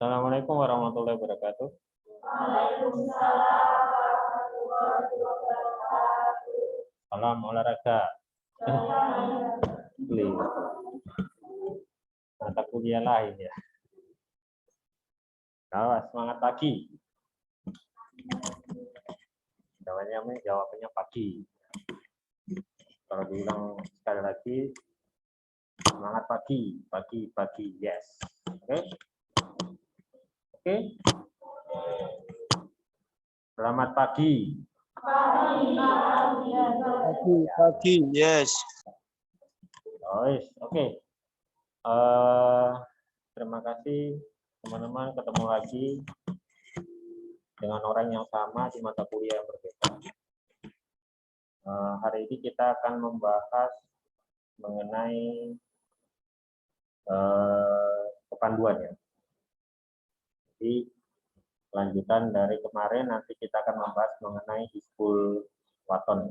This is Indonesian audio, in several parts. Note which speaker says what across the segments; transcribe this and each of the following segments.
Speaker 1: Assalamualaikum warahmatullahi wabarakatuh. Salam olahraga. Mata kuliah lain ya. Awas, semangat pagi. Jawabannya pagi. Kalau diulang sekali lagi, semangat pagi, pagi, yes. Oke? Oke? Selamat pagi.
Speaker 2: Pagi, yes.
Speaker 1: Oke. Terima kasih teman-teman, ketemu lagi dengan orang yang sama di mata kuliah yang berbeda. Hari ini kita akan membahas mengenai kepanduan ya. Jadi lanjutan dari kemarin, nanti kita akan membahas mengenai Hizbul Waton.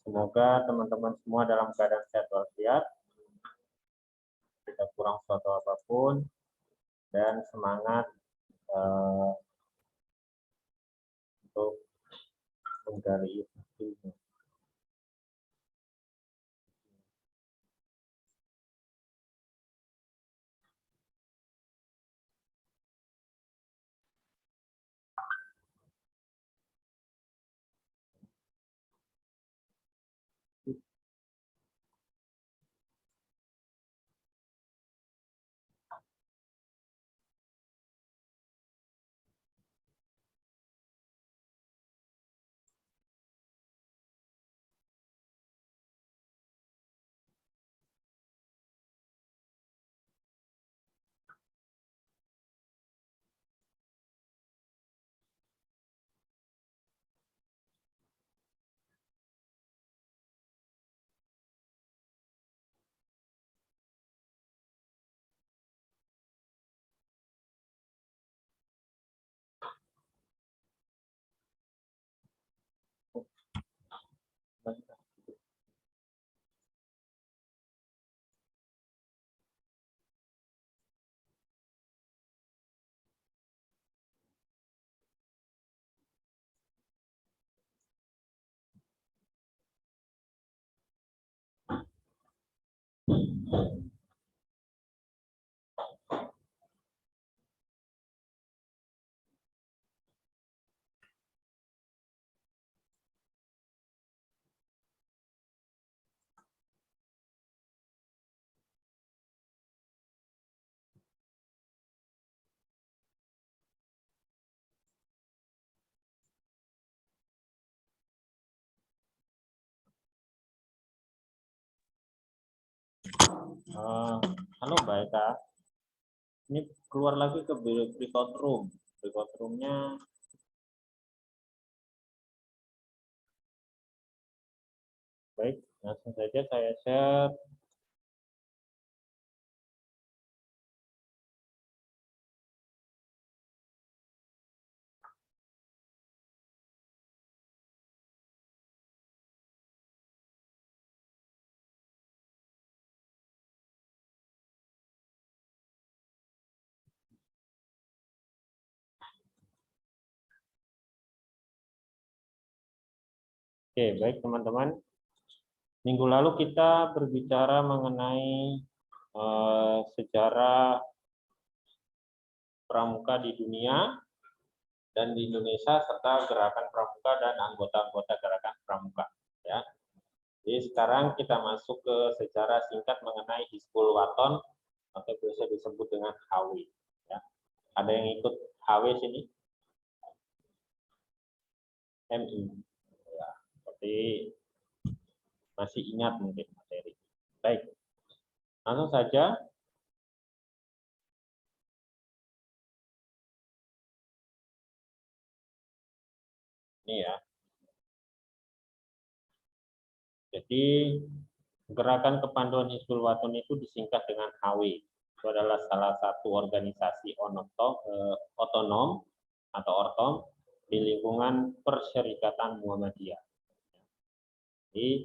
Speaker 1: Semoga teman-teman semua dalam keadaan sehat walafiat, tidak kurang suatu apapun, dan semangat untuk menggali ilmu. Halo Mbak Eka, ini keluar lagi ke breakout room. Breakout roomnya baik, langsung saja saya share. Oke, baik teman-teman. Minggu lalu kita berbicara mengenai sejarah pramuka di dunia dan di Indonesia, serta gerakan pramuka dan anggota-anggota gerakan pramuka. Ya. Jadi sekarang kita masuk ke sejarah singkat mengenai Hizbul Waton atau biasa disebut dengan HW. Ya. Ada yang ikut HW sini? MI. Ya, seperti masih ingat mungkin materi. Baik, langsung saja. Ini ya. Jadi gerakan kepanduan Hizbul Waton itu disingkat dengan HW. Itu adalah salah satu organisasi otonom atau ortom di lingkungan Perserikatan Muhammadiyah. Jadi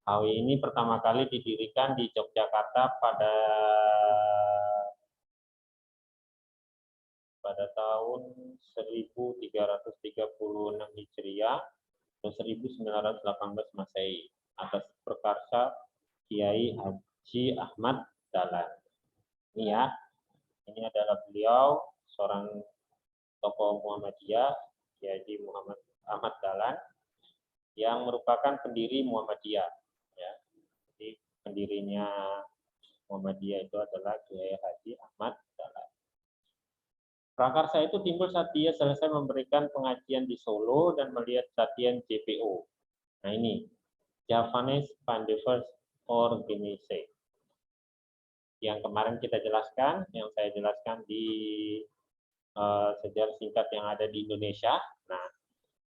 Speaker 1: HW ini pertama kali didirikan di Yogyakarta pada tahun 1336 Hijriah atau 1918 Masehi atas prakarsa Kiai Haji Ahmad Dahlan. Ini ya, ini adalah beliau seorang tokoh Muhammadiyah, Kiai Haji Muhammad Ahmad Dahlan, yang merupakan pendiri Muhammadiyah. Ya, jadi pendirinya Muhammadiyah itu adalah Kiai Haji Ahmad Dahlan. Prakarsa itu timbul saat dia selesai memberikan pengajian di Solo dan melihat latihan JPO. Nah ini, Javanese Pandevers Organization. Yang kemarin kita jelaskan, yang saya jelaskan di sejarah singkat yang ada di Indonesia. Nah,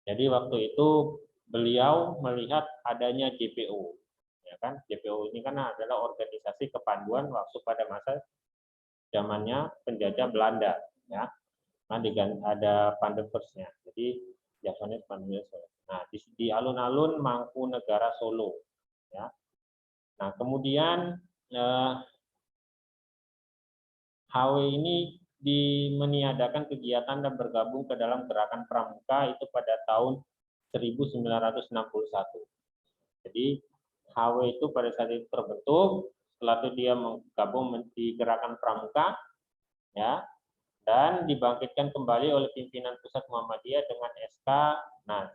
Speaker 1: jadi waktu itu beliau melihat adanya JPO. Ya kan, JPO ini kan adalah organisasi kepanduan waktu pada masa zamannya penjajah Belanda. Ya, nah ada Pandeversnya, jadi Javanese Pandevers. Nah di alun-alun Mangkunegara Solo, ya. Nah kemudian HW ini meniadakan kegiatan dan bergabung ke dalam gerakan Pramuka itu pada tahun 1961. Jadi HW itu pada saat itu terbentuk, setelah itu dia menggabung di gerakan Pramuka, ya. Dan dibangkitkan kembali oleh pimpinan pusat Muhammadiyah dengan SK. Nah,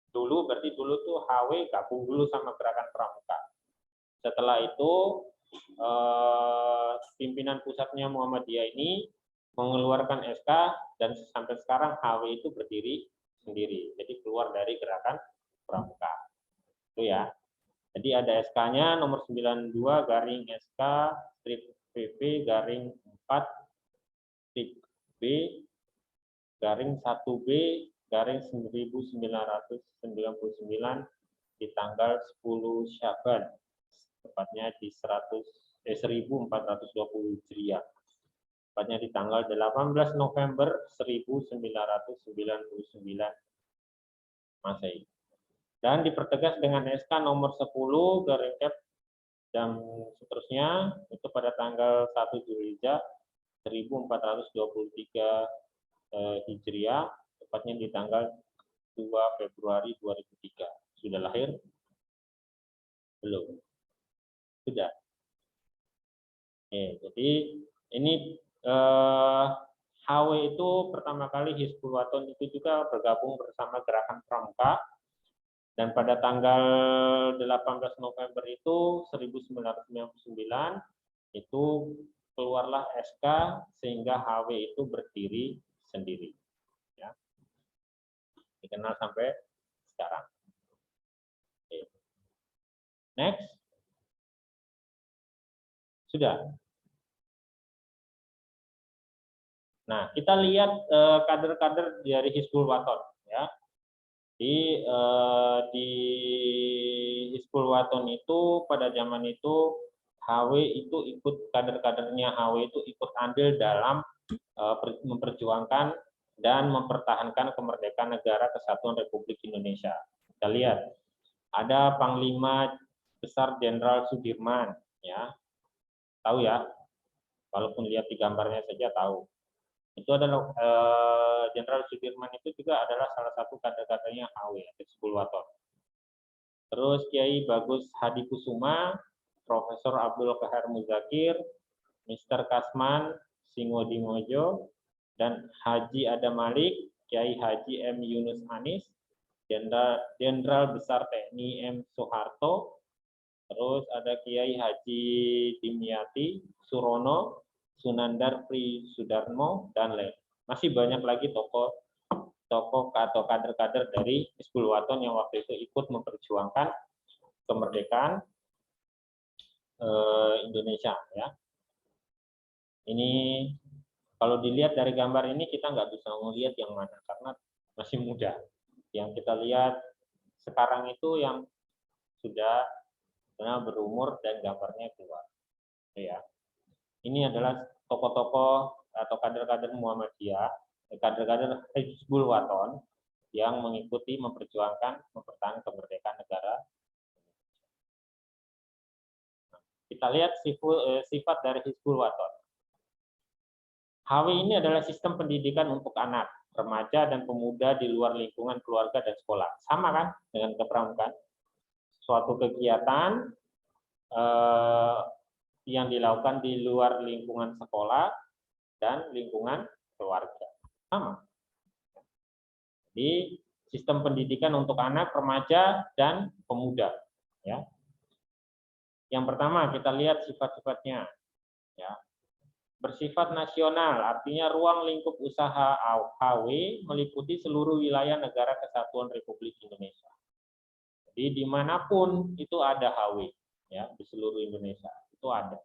Speaker 1: dulu tuh HW gabung dulu sama gerakan Pramuka. Setelah itu pimpinan pusatnya Muhammadiyah ini mengeluarkan SK dan sampai sekarang HW itu berdiri sendiri. Jadi keluar dari gerakan Pramuka. Itu ya. Jadi ada SK-nya nomor 92 garing SK strip PP garing 4 B garing 1B garing 1999 di tanggal 10 Syaban, tepatnya di 1420 Hijriah, tepatnya di tanggal 18 November 1999 Masehi. Dan dipertegas dengan SK nomor 10 garing Cap dan seterusnya itu pada tanggal 1 Zulhijjah 1423 Hijriah, tepatnya di tanggal 2 Februari 2003. Sudah lahir? Belum? Sudah. Jadi ini HW itu pertama kali Hizbul Waton itu juga bergabung bersama gerakan Pramuka, dan pada tanggal 18 November itu 1999 itu keluarlah SK sehingga HW itu berdiri sendiri. Ya. Dikenal sampai sekarang. Oke. Next. Sudah. Nah, kita lihat kader-kader dari Hizbul Waton. Ya. Di Hizbul Waton itu pada zaman itu HW itu ikut, kader-kadernya HW itu ikut andil dalam memperjuangkan dan mempertahankan kemerdekaan negara kesatuan Republik Indonesia. Kita lihat ada Panglima Besar Jenderal Sudirman, ya, tahu ya, walaupun lihat di gambarnya saja tahu. Itu adalah Jenderal Sudirman itu juga adalah salah satu kader-kadernya HW, Hizbul Waton. Terus Kiai Bagus Hadikusuma, Profesor Abdul Qahar Muzakir, Mr. Kasman Singodimojo, dan Haji Adam Malik, Kiai Haji M. Yunus Anis, Jenderal Besar TNI M. Soeharto, terus ada Kiai Haji Dimyati Surono, Sunandar Pri Sudarmo, dan lain. Masih banyak lagi tokoh atau kader-kader dari Hizbul Waton yang waktu itu ikut memperjuangkan kemerdekaan Indonesia, ya. Ini kalau dilihat dari gambar ini kita nggak bisa melihat yang mana karena masih muda. Yang kita lihat sekarang itu yang sudah berumur dan gambarnya keluar. Ya. Ini adalah tokoh-tokoh atau kader-kader Muhammadiyah, kader-kader Hizbul Waton yang mengikuti memperjuangkan mempertahankan kemerdekaan negara. Kita lihat sifat dari Hizbul Waton. HW ini adalah sistem pendidikan untuk anak, remaja, dan pemuda di luar lingkungan keluarga dan sekolah. Sama kan dengan kepramukaan? Suatu kegiatan yang dilakukan di luar lingkungan sekolah dan lingkungan keluarga. Sama. Jadi sistem pendidikan untuk anak, remaja, dan pemuda. Ya. Yang pertama kita lihat sifat-sifatnya. Ya. Bersifat nasional, artinya ruang lingkup usaha HW meliputi seluruh wilayah negara kesatuan Republik Indonesia. Jadi dimanapun itu ada HW, ya, di seluruh Indonesia itu ada.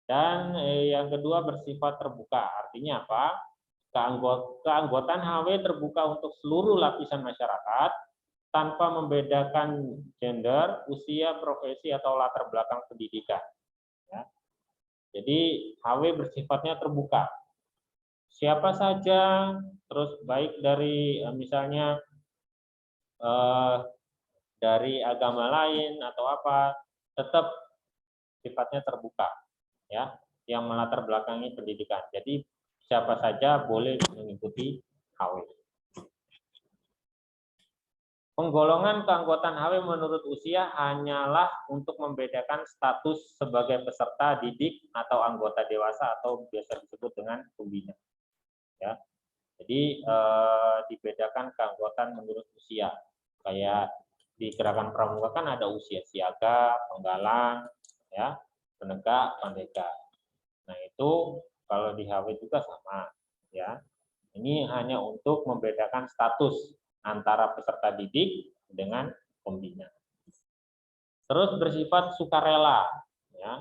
Speaker 1: Dan yang kedua bersifat terbuka, artinya apa? Keanggotaan HW terbuka untuk seluruh lapisan masyarakat tanpa membedakan gender, usia, profesi, atau latar belakang pendidikan. Ya. Jadi HW bersifatnya terbuka. Siapa saja, terus baik dari misalnya dari agama lain atau apa, tetap sifatnya terbuka, ya, yang melatar belakangi pendidikan. Jadi siapa saja boleh mengikuti HW. Penggolongan keanggotaan HW menurut usia hanyalah untuk membedakan status sebagai peserta didik atau anggota dewasa atau biasa disebut dengan pembina. Ya, jadi dibedakan keanggotaan menurut usia. Kayak di gerakan pramuka kan ada usia siaga, penggalang, ya, penegak, pendeka. Nah itu kalau di HW juga sama, ya. Ini hanya untuk membedakan status antara peserta didik dengan pembina. Terus bersifat sukarela, ya.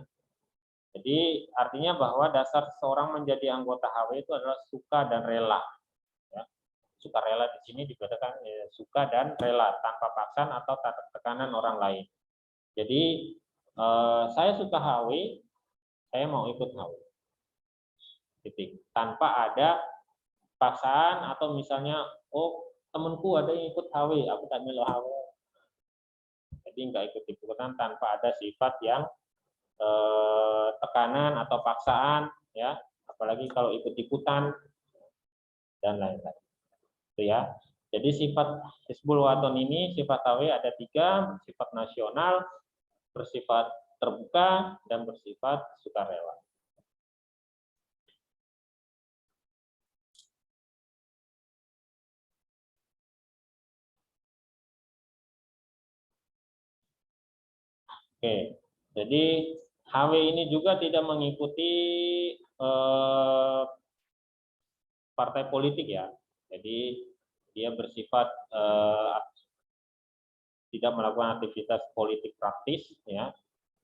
Speaker 1: Jadi artinya bahwa dasar seseorang menjadi anggota HW itu adalah suka dan rela. Ya. Sukarela di sini dibedakan suka dan rela tanpa paksaan atau tekanan orang lain. Jadi saya suka HW, saya mau ikut HW. Titik. Tanpa ada paksaan atau misalnya, oh temanku ada yang ikut HW, aku tak melo HW. Jadi nggak ikut-ikutan tanpa ada sifat yang tekanan atau paksaan, ya, apalagi kalau ikut-ikutan dan lain-lain. Itu ya. Jadi sifat Hizbul Waton ini, sifat HW ada 3, bersifat nasional, bersifat terbuka, dan bersifat sukarela. Oke, jadi HW ini juga tidak mengikuti partai politik ya. Jadi dia bersifat tidak melakukan aktivitas politik praktis ya.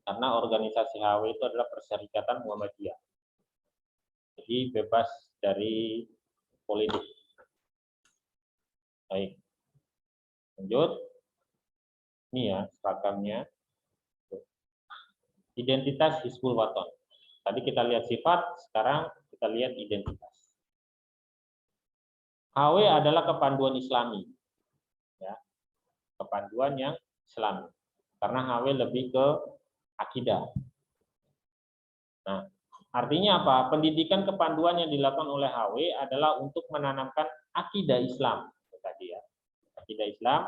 Speaker 1: Karena organisasi HW itu adalah Perserikatan Muhammadiyah. Jadi bebas dari politik. Baik. Lanjut. Ini ya seragamnya. Identitas Hizbul Waton. Tadi kita lihat sifat, sekarang kita lihat identitas. HW adalah kepanduan Islami. Ya. Kepanduan yang Islami. Karena HW lebih ke akidah. Nah, artinya apa? Pendidikan kepanduan yang dilakukan oleh HW adalah untuk menanamkan akidah Islam. Tadi ya. Akidah Islam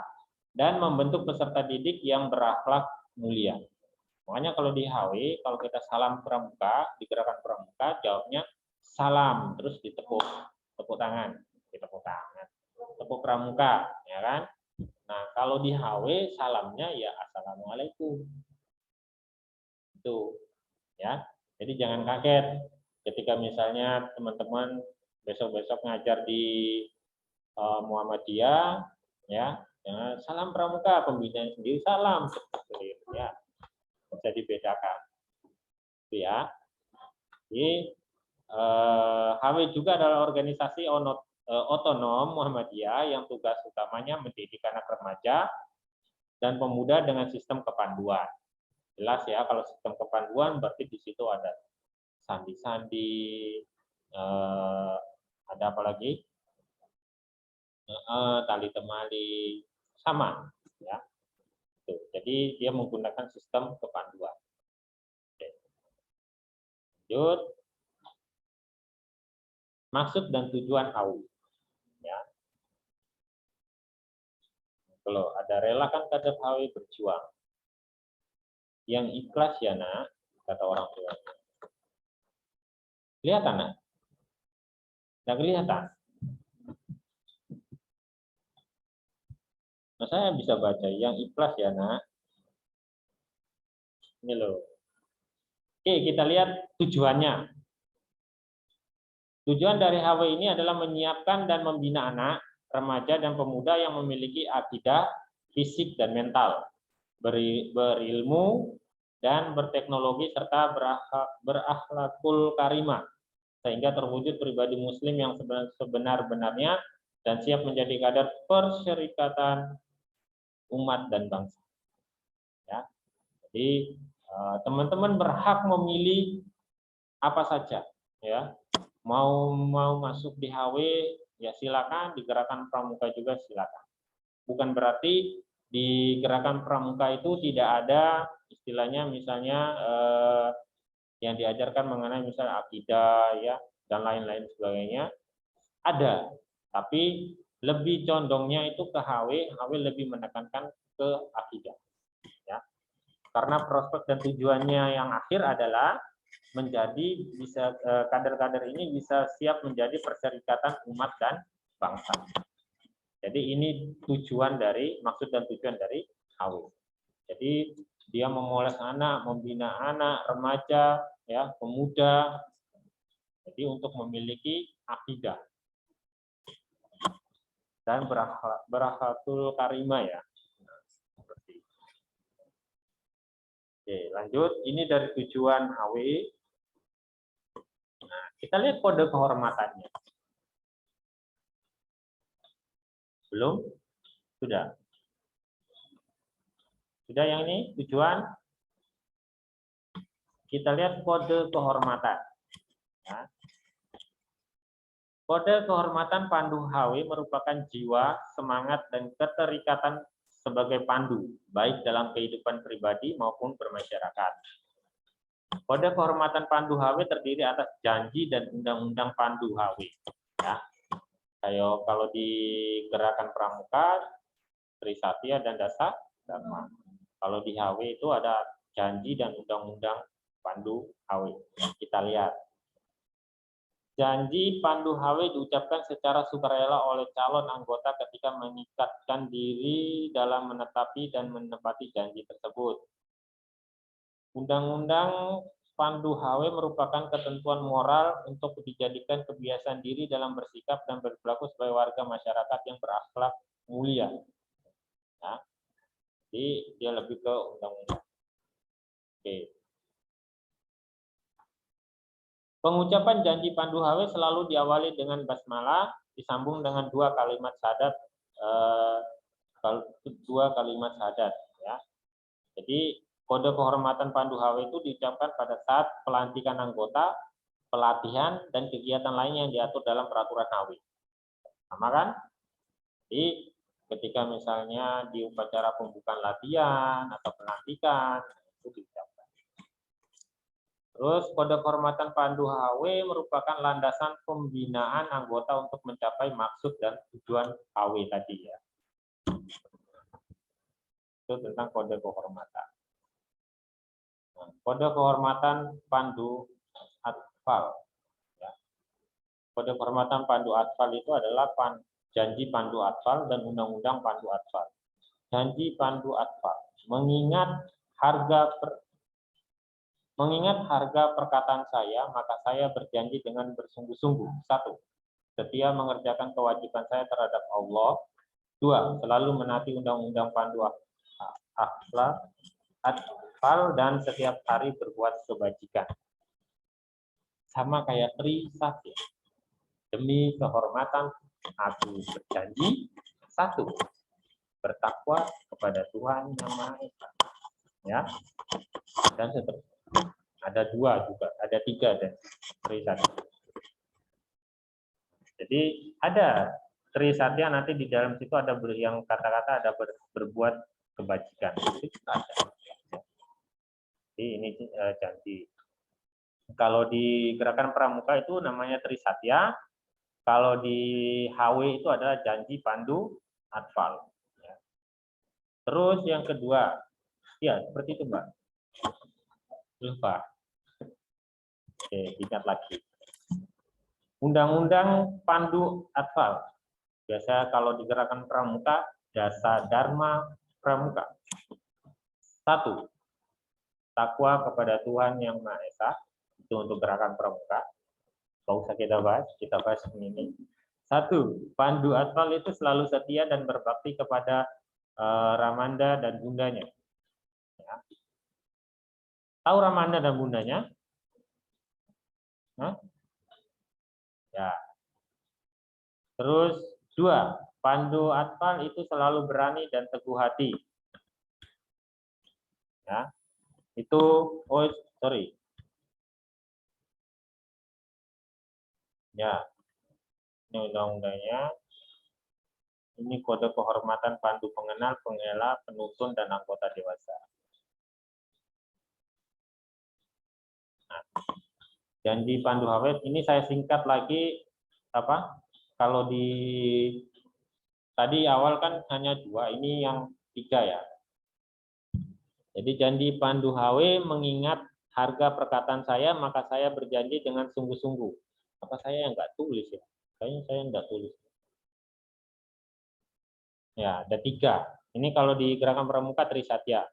Speaker 1: dan membentuk peserta didik yang berakhlak mulia. Makanya kalau di HW, kalau kita salam pramuka, di gerakan pramuka, jawabnya salam, terus ditepuk tangan, tepuk pramuka, ya kan? Nah, kalau di HW, salamnya ya assalamualaikum. Itu, ya. Jadi jangan kaget ketika misalnya teman-teman besok-besok ngajar di Muhammadiyah, ya, salam pramuka, pembinaan sendiri salam, ya. Bisa dibedakan, ya. Jadi HW juga adalah organisasi otonom Muhammadiyah yang tugas utamanya mendidik anak remaja dan pemuda dengan sistem kepanduan. Jelas ya, kalau sistem kepanduan berarti di situ ada sandi-sandi, ada apa lagi? Tali temali, sama, ya. Jadi dia menggunakan sistem kepanduan. Lanjut. Maksud dan tujuan HAWI. Ya. Kalau ada relakan kader HAWI berjuang. Yang ikhlas ya nak, kata orang tua. Kelihatan nak? Tidak kelihatan. Nah, saya bisa baca yang ikhlas ya nak. Ini loh. Oke, kita lihat tujuannya. Tujuan dari HW ini adalah menyiapkan dan membina anak, remaja, dan pemuda yang memiliki akidah, fisik, dan mental, berilmu, dan berteknologi, serta berakhlakul karimah, sehingga terwujud pribadi muslim yang sebenar-benarnya dan siap menjadi kader perserikatan umat dan bangsa. Ya. Jadi teman-teman berhak memilih apa saja, ya. Mau masuk di HW ya silakan, di gerakan pramuka juga silakan. Bukan berarti di gerakan pramuka itu tidak ada istilahnya misalnya yang diajarkan mengenai misalnya akidah ya dan lain-lain sebagainya. Ada, tapi lebih condongnya itu ke HW lebih menekankan ke akidah. Ya. Karena prospek dan tujuannya yang akhir adalah menjadi bisa kader-kader ini bisa siap menjadi perserikatan umat dan bangsa. Jadi ini tujuan dari maksud dan tujuan dari HW. Jadi dia memoles anak, membina anak, remaja, ya, pemuda. Jadi untuk memiliki akidah dan berakhlakul karimah ya. Oke, lanjut. Ini dari tujuan HW. Nah, kita lihat kode kehormatannya. Belum? Sudah. Sudah yang ini tujuan. Kita lihat kode kehormatan. Ya. Kode kehormatan Pandu HW merupakan jiwa, semangat, dan keterikatan sebagai pandu, baik dalam kehidupan pribadi maupun bermasyarakat. Kode kehormatan Pandu HW terdiri atas janji dan undang-undang Pandu HW. Ya. Kayak kalau di gerakan pramuka, Trisatya dan Dasa Dharma. Kalau di HW itu ada janji dan undang-undang Pandu HW. Kita lihat. Janji Pandu HW diucapkan secara sukarela oleh calon anggota ketika mengikatkan diri dalam menetapi dan menepati janji tersebut. Undang-undang Pandu HW merupakan ketentuan moral untuk dijadikan kebiasaan diri dalam bersikap dan berperilaku sebagai warga masyarakat yang berakhlak mulia. Ya. Jadi dia lebih ke undang-undang. Oke. Pengucapan janji Pandu HW selalu diawali dengan basmalah, disambung dengan dua kalimat syahadat, ya. Jadi kode kehormatan Pandu HW itu diucapkan pada saat pelantikan anggota, pelatihan, dan kegiatan lain yang diatur dalam peraturan HW. Sama kan? Jadi ketika misalnya di upacara pembukaan latihan atau pelantikan, itu diucapkan. Terus kode kehormatan Pandu HW merupakan landasan pembinaan anggota untuk mencapai maksud dan tujuan HW tadi ya. Itu tentang kode kehormatan. Kode kehormatan Pandu Atfal. Ya. Kode kehormatan Pandu Atfal itu adalah janji Pandu Atfal dan undang-undang Pandu Atfal. Janji Pandu Atfal mengingat harga perkataan saya, maka saya berjanji dengan bersungguh-sungguh. 1. Setia mengerjakan kewajiban saya terhadap Allah. 2. Selalu menaati undang-undang Pandu Atfal dan setiap hari berbuat kebajikan. Sama kayak Trisatya. Demi kehormatan aku berjanji. 1. Bertakwa kepada Tuhan Yang Maha Esa. Ya. Dan seterusnya. Ada 2 juga, ada 3 dan Trisatya. Jadi ada Trisatya nanti di dalam situ ada yang kata-kata ada berbuat kebajikan. Itu ada. Jadi ini janji. Kalau di gerakan pramuka itu namanya Trisatya. Kalau di HW itu adalah janji pandu atfal. Ya. Terus yang kedua, ya seperti itu Mbak. Lupa. Oke, ingat lagi. Undang-undang pandu atfal. Biasa kalau di gerakan pramuka, dasa dharma pramuka. 1. Takwa kepada Tuhan Yang Maha Esa. Itu untuk gerakan pramuka. Nggak usah kita bahas ini. 1. Pandu atfal itu selalu setia dan berbakti kepada Ramanda dan bundanya. Ya. Tahu Ramanda dan bundanya? Hah? Ya. Terus 2. Pandu atfal itu selalu berani dan teguh hati. Ya. Itu, oh sorry. Ya. Ini undang-undangnya. Ini kode kehormatan pandu pengenal, pengelak, penuntun, dan anggota dewasa. Nah, janji pandu HW ini saya singkat lagi apa? Kalau di tadi awal kan hanya 2, ini yang 3 ya. Jadi janji pandu HW mengingat harga perkataan saya, maka saya berjanji dengan sungguh-sungguh. Apa saya yang nggak tulis ya? Kayaknya saya nggak tulis. Ya, ada 3. Ini kalau di gerakan pramuka Trisatya.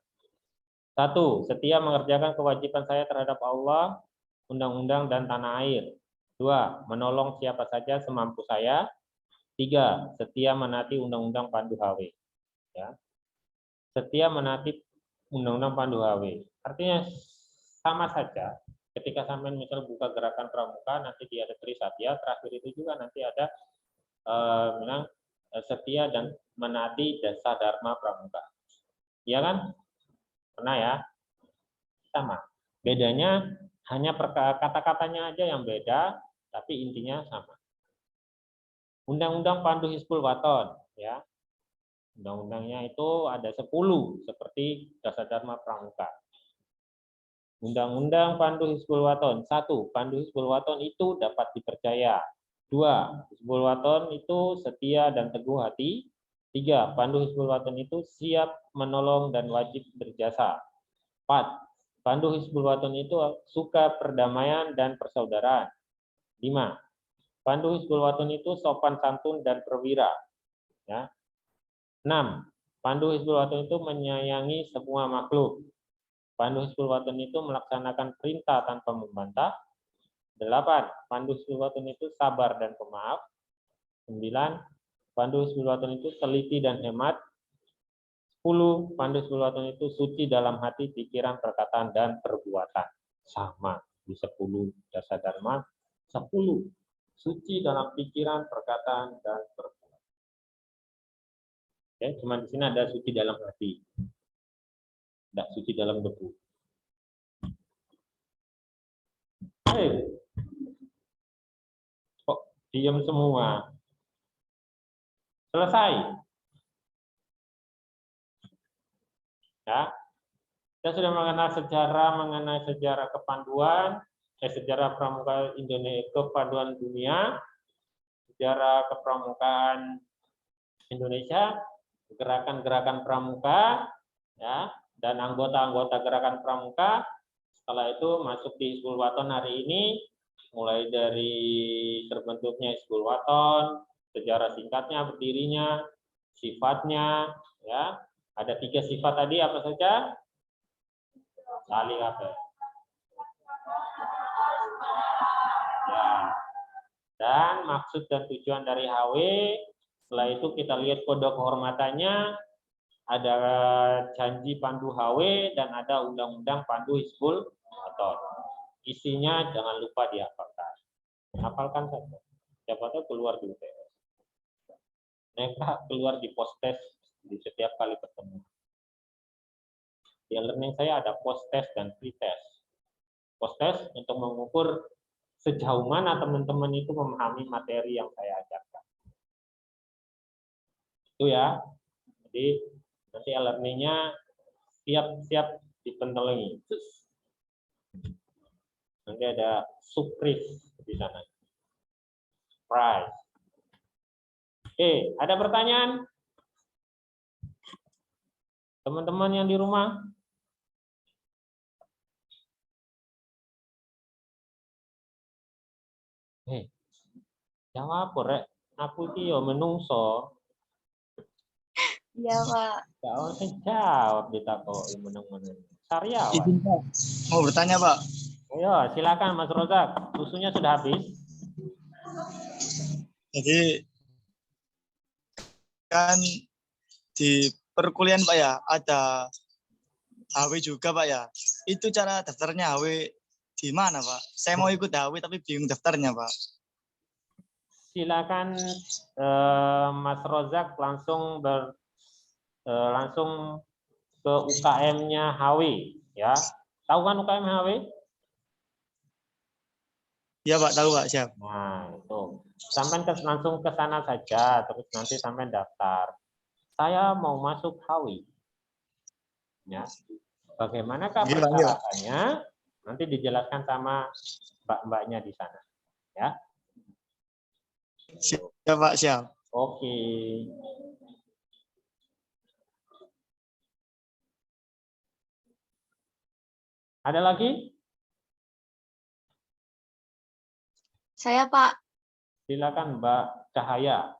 Speaker 1: 1. Setia mengerjakan kewajiban saya terhadap Allah, undang-undang, dan tanah air. 2. Menolong siapa saja semampu saya. 3. Setia menaati undang-undang pandu HW. Ya. Setia menaati undang-undang pandu HW. Artinya sama saja. Ketika sampai misal buka gerakan pramuka, nanti dia ada Trisatya, terakhir itu juga nanti ada setia dan menaati dasa dharma pramuka. Iya kan? Pernah ya? Sama. Bedanya hanya kata-katanya aja yang beda, tapi intinya sama. Undang-undang pandu Hizbul Waton, ya. Undang-undangnya itu ada 10 seperti dasa dharma pramuka. Undang-undang pandu Hizbul Waton. 1. Pandu Hizbul Waton itu dapat dipercaya. 2. Hizbul Waton itu setia dan teguh hati. 3. Pandu Hizbul Waton itu siap menolong dan wajib berjasa. 4. Pandu Hizbul Waton itu suka perdamaian dan persaudaraan. 5. Pandu Hizbul Waton itu sopan santun dan perwira. Ya. 6. Pandu Hizbul Waton itu menyayangi semua makhluk. Pandu Hizbul Waton itu melaksanakan perintah tanpa membantah. 8. Pandu Hizbul Waton itu sabar dan pemaaf. 9. Pandu Hizbul Waton itu teliti dan hemat. 10. Pandu Hizbul Waton itu suci dalam hati, pikiran, perkataan, dan perbuatan. Sama di 10 dasa dharma. 10. Suci dalam pikiran, perkataan, dan perbuatan. Ya, cuma di sini ada suci dalam hati. Tidak suci dalam debu. Kok diam semua? Selesai. Ya, kita sudah mengenai sejarah kepanduan, sejarah pramuka Indonesia, kepanduan dunia, sejarah kepramukaan Indonesia, gerakan-gerakan pramuka, ya, dan anggota-anggota gerakan pramuka. Setelah itu masuk di Hizbul Waton hari ini, mulai dari terbentuknya Hizbul Waton, sejarah singkatnya, berdirinya, sifatnya, ya. Ada 3 sifat tadi apa saja? Saling apa? Ya. Dan maksud dan tujuan dari HW, setelah itu kita lihat kode kehormatannya, ada janji pandu HW dan ada undang-undang pandu Hizbul Waton. Isinya jangan lupa dihafalkan. Hafalkan saja. Siapa tahu keluar di UTS. Mereka keluar di post test di setiap kali ketemu. Di learning saya ada post test dan pre test. Post test untuk mengukur sejauh mana teman-teman itu memahami materi yang saya ajarkan. Itu ya. Jadi nanti learning-nya siap-siap dipentelengi. Nanti ada surprise di sana. Prize. Oke, ada pertanyaan? Teman-teman yang di rumah? Jawab, Rek. Aku iki yo menungso.
Speaker 3: Iya, Pak.
Speaker 1: Jawab jawab ditakoki meneng-meneng. Sariawan.
Speaker 2: Izin Pak, mau bertanya Pak.
Speaker 1: Ayo, silakan Mas Rozak. Susunya sudah habis.
Speaker 2: Jadi kan di perkuliahan Pak ya ada HW juga Pak ya. Itu cara daftarnya HW di mana Pak? Saya mau ikut HW tapi bingung daftarnya Pak.
Speaker 1: Silakan Mas Rozak langsung langsung ke UKM-nya HW ya. Tahu kan UKM HW?
Speaker 2: Iya Pak, tahu Pak, siap.
Speaker 1: Nah, itu. Sampai langsung ke sana saja, terus nanti sampai daftar. Saya mau masuk HW. Ya. Bagaimanakah
Speaker 2: Iya, Pak.
Speaker 1: persyaratannya? Nanti dijelaskan sama mbak-mbaknya di sana. Ya.
Speaker 2: Siap Pak, siap.
Speaker 1: Oke. Ada lagi?
Speaker 3: Saya, Pak.
Speaker 1: Silakan Mbak Cahaya.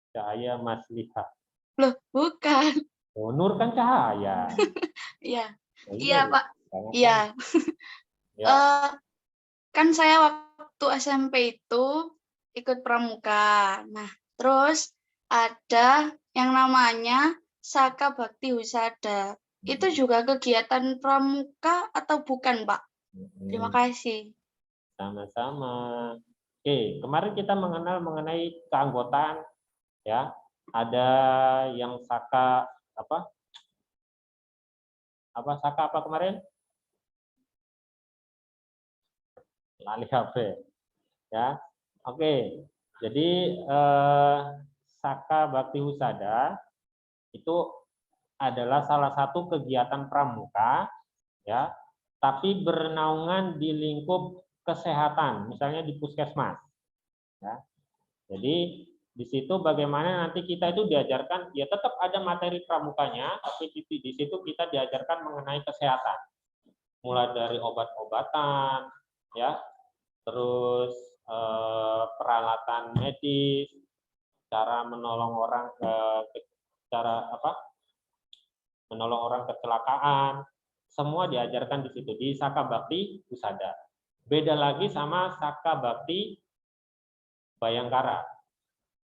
Speaker 1: Cahaya Masliha.
Speaker 3: Loh, bukan.
Speaker 1: Oh, Nur kan Cahaya.
Speaker 3: Iya.
Speaker 1: Oh,
Speaker 3: Iya, Pak.
Speaker 1: Jangan
Speaker 3: Iya.
Speaker 1: Ya.
Speaker 3: Kan saya waktu SMP itu ikut pramuka. Nah, terus ada yang namanya Saka Bakti Husada. Itu juga kegiatan pramuka atau bukan, Pak? Terima kasih.
Speaker 1: Sama-sama. Oke, kemarin kita mengenai keanggotaan ya. Ada yang Saka apa? Saka apa kemarin? Lali HP. Ya. Oke. Jadi Saka Bakti Husada itu adalah salah satu kegiatan pramuka ya, tapi bernaungan di lingkup kesehatan, misalnya di puskesmas. Ya. Jadi di situ bagaimana nanti kita itu diajarkan, ya tetap ada materi pramukanya, tapi di situ kita diajarkan mengenai kesehatan, mulai dari obat-obatan, ya, terus peralatan medis, cara menolong orang cara menolong orang kecelakaan, semua diajarkan di situ di Saka Bakti Husada. Beda lagi sama Saka Bakti Bayangkara,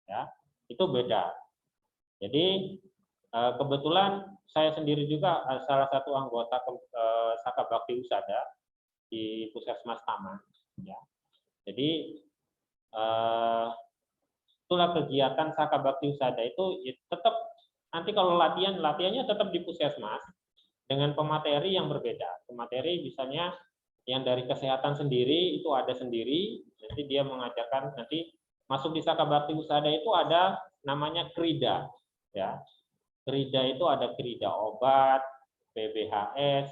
Speaker 1: ya itu beda. Jadi kebetulan saya sendiri juga salah satu anggota Saka Bakti Husada di Puskesmas Taman, ya. Jadi itulah kegiatan Saka Bakti Husada itu ya, tetap nanti kalau latihannya tetap di Puskesmas dengan pemateri yang berbeda. Pemateri misalnya yang dari kesehatan sendiri itu ada sendiri, nanti dia mengajarkan nanti masuk di Saka Bakti Husada itu ada namanya krida, ya. Krida itu ada krida obat, PBHS,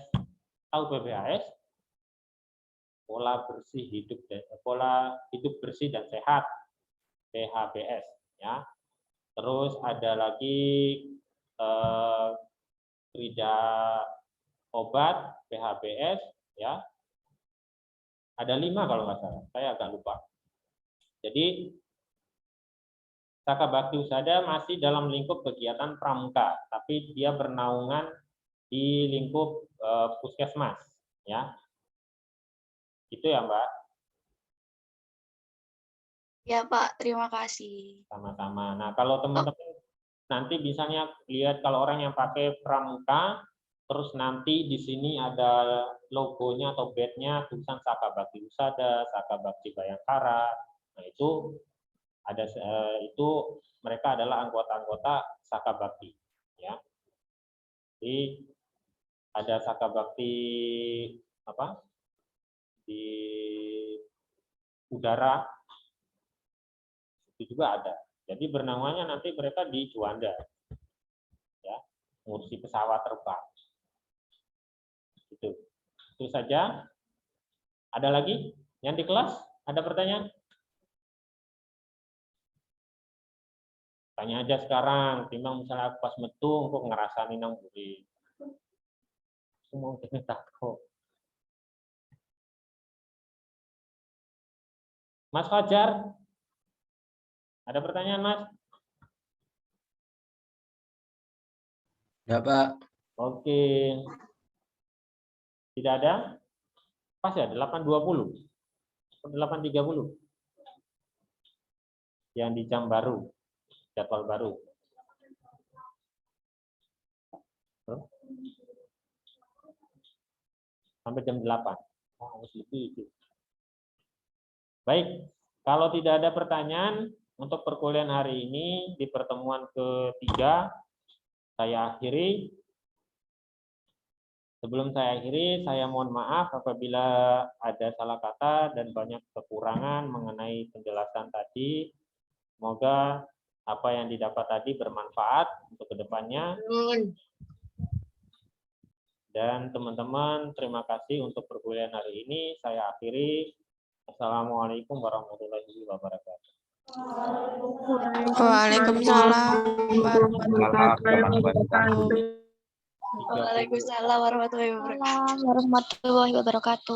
Speaker 1: tahu PBHS? Pola hidup bersih dan sehat, PHBS, ya. Terus ada lagi krida obat, PHBS, ya. Ada 5 kalau nggak salah, saya agak lupa. Jadi Saka Bakti Husada masih dalam lingkup kegiatan pramuka, tapi dia bernaungan di lingkup puskesmas, ya. Itu ya, Mbak.
Speaker 3: Ya, Pak. Terima kasih.
Speaker 1: Sama-sama. Nah, kalau teman-teman nanti misalnya lihat kalau orang yang pakai pramuka, terus nanti di sini ada logonya atau badge-nya tulisan Saka Bakti Husada, Saka Bakti Bayangkara. Nah, itu ada itu mereka adalah anggota-anggota Saka Bakti, ya. Jadi ada Saka Bakti apa? Di udara itu juga ada. Jadi bernamanya nanti mereka di Juanda, ya, ngurusi pesawat terbang. Itu saja. Ada lagi yang di kelas? Ada pertanyaan? Tanya aja sekarang, timbang misalnya aku pas metu, kok ngerasani nang buri. Semua kita takut. Mas Fajar, ada pertanyaan Mas?
Speaker 4: Ya, Pak.
Speaker 1: Oke. Tidak ada? Pas ya, 8.20. 8.30. Yang di jam baru, jadwal baru. Sampai jam 8. Oh, harus lebih. Baik, kalau tidak ada pertanyaan untuk perkuliahan hari ini di pertemuan ketiga, saya akhiri. Sebelum saya akhiri, saya mohon maaf apabila ada salah kata dan banyak kekurangan mengenai penjelasan tadi. Semoga apa yang didapat tadi bermanfaat untuk kedepannya. Dan teman-teman, terima kasih untuk perkuliahan hari ini. Saya akhiri. Assalamualaikum warahmatullahi wabarakatuh.
Speaker 5: Waalaikumsalam warahmatullahi wabarakatuh.
Speaker 3: Waalaikumsalam warahmatullahi wabarakatuh.